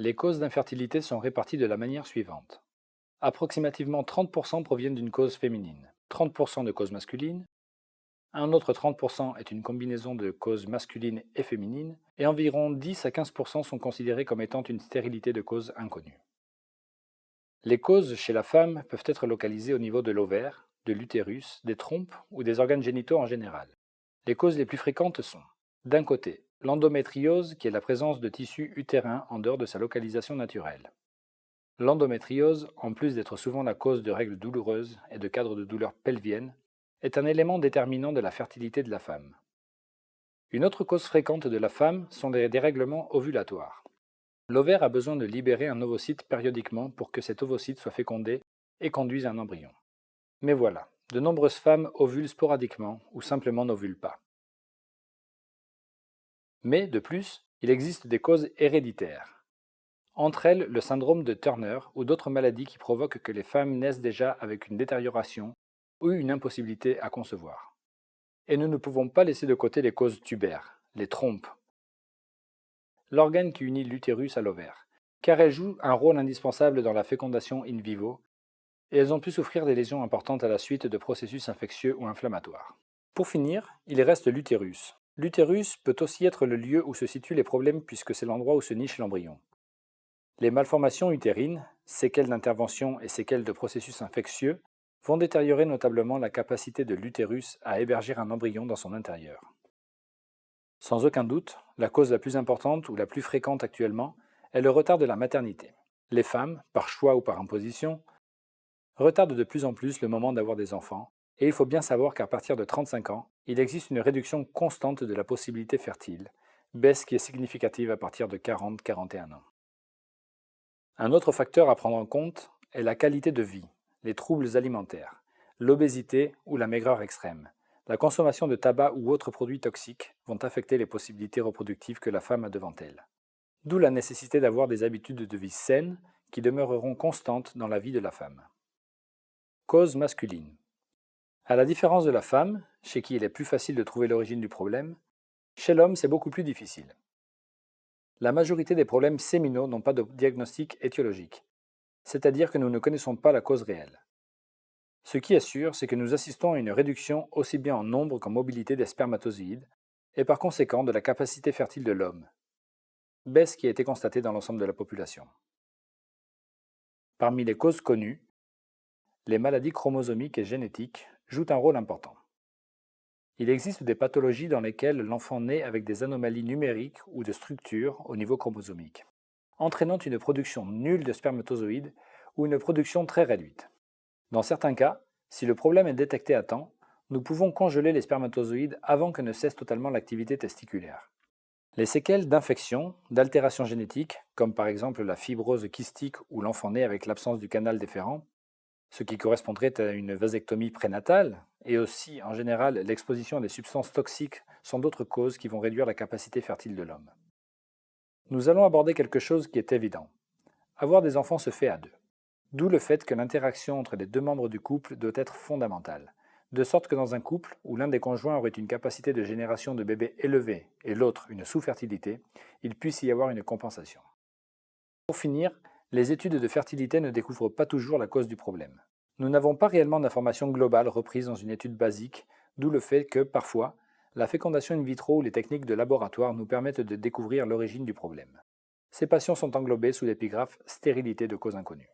Les causes d'infertilité sont réparties de la manière suivante. Approximativement 30% proviennent d'une cause féminine, 30% de causes masculines, un autre 30% est une combinaison de causes masculines et féminines, et environ 10 à 15% sont considérés comme étant une stérilité de cause inconnue. Les causes chez la femme peuvent être localisées au niveau de l'ovaire, de l'utérus, des trompes ou des organes génitaux en général. Les causes les plus fréquentes sont, d'un côté, l'endométriose qui est la présence de tissus utérins en dehors de sa localisation naturelle. L'endométriose, en plus d'être souvent la cause de règles douloureuses et de cadres de douleurs pelviennes, est un élément déterminant de la fertilité de la femme. Une autre cause fréquente de la femme sont les dérèglements ovulatoires. L'ovaire a besoin de libérer un ovocyte périodiquement pour que cet ovocyte soit fécondé et conduise à un embryon. Mais voilà, de nombreuses femmes ovulent sporadiquement ou simplement n'ovulent pas. Mais, de plus, il existe des causes héréditaires. Entre elles, le syndrome de Turner ou d'autres maladies qui provoquent que les femmes naissent déjà avec une détérioration ou une impossibilité à concevoir. Et nous ne pouvons pas laisser de côté les causes tubaires, les trompes, l'organe qui unit l'utérus à l'ovaire, car elles jouent un rôle indispensable dans la fécondation in vivo, et elles ont pu souffrir des lésions importantes à la suite de processus infectieux ou inflammatoires. Pour finir, il reste l'utérus. L'utérus peut aussi être le lieu où se situent les problèmes puisque c'est l'endroit où se niche l'embryon. Les malformations utérines, séquelles d'intervention et séquelles de processus infectieux, vont détériorer notablement la capacité de l'utérus à héberger un embryon dans son intérieur. Sans aucun doute, la cause la plus importante ou la plus fréquente actuellement est le retard de la maternité. Les femmes, par choix ou par imposition, retardent de plus en plus le moment d'avoir des enfants, et il faut bien savoir qu'à partir de 35 ans, il existe une réduction constante de la possibilité fertile, baisse qui est significative à partir de 40-41 ans. Un autre facteur à prendre en compte est la qualité de vie, les troubles alimentaires, l'obésité ou la maigreur extrême. La consommation de tabac ou autres produits toxiques vont affecter les possibilités reproductives que la femme a devant elle. D'où la nécessité d'avoir des habitudes de vie saines qui demeureront constantes dans la vie de la femme. Cause masculine. À la différence de la femme, chez qui il est plus facile de trouver l'origine du problème, chez l'homme c'est beaucoup plus difficile. La majorité des problèmes séminaux n'ont pas de diagnostic étiologique, c'est-à-dire que nous ne connaissons pas la cause réelle. Ce qui est sûr, c'est que nous assistons à une réduction aussi bien en nombre qu'en mobilité des spermatozoïdes, et par conséquent de la capacité fertile de l'homme, baisse qui a été constatée dans l'ensemble de la population. Parmi les causes connues, les maladies chromosomiques et génétiques jouent un rôle important. Il existe des pathologies dans lesquelles l'enfant naît avec des anomalies numériques ou de structure au niveau chromosomique, entraînant une production nulle de spermatozoïdes ou une production très réduite. Dans certains cas, si le problème est détecté à temps, nous pouvons congeler les spermatozoïdes avant que ne cesse totalement l'activité testiculaire. Les séquelles d'infection, d'altérations génétiques, comme par exemple la fibrose kystique ou l'enfant né avec l'absence du canal déférent, ce qui correspondrait à une vasectomie prénatale, et aussi en général l'exposition à des substances toxiques sont d'autres causes qui vont réduire la capacité fertile de l'homme. Nous allons aborder quelque chose qui est évident. Avoir des enfants se fait à deux. D'où le fait que l'interaction entre les deux membres du couple doit être fondamentale, de sorte que dans un couple où l'un des conjoints aurait une capacité de génération de bébés élevée et l'autre une sous-fertilité, il puisse y avoir une compensation. Pour finir, les études de fertilité ne découvrent pas toujours la cause du problème. Nous n'avons pas réellement d'informations globales reprises dans une étude basique, d'où le fait que, parfois, la fécondation in vitro ou les techniques de laboratoire nous permettent de découvrir l'origine du problème. Ces patients sont englobés sous l'épigraphe stérilité de cause inconnue.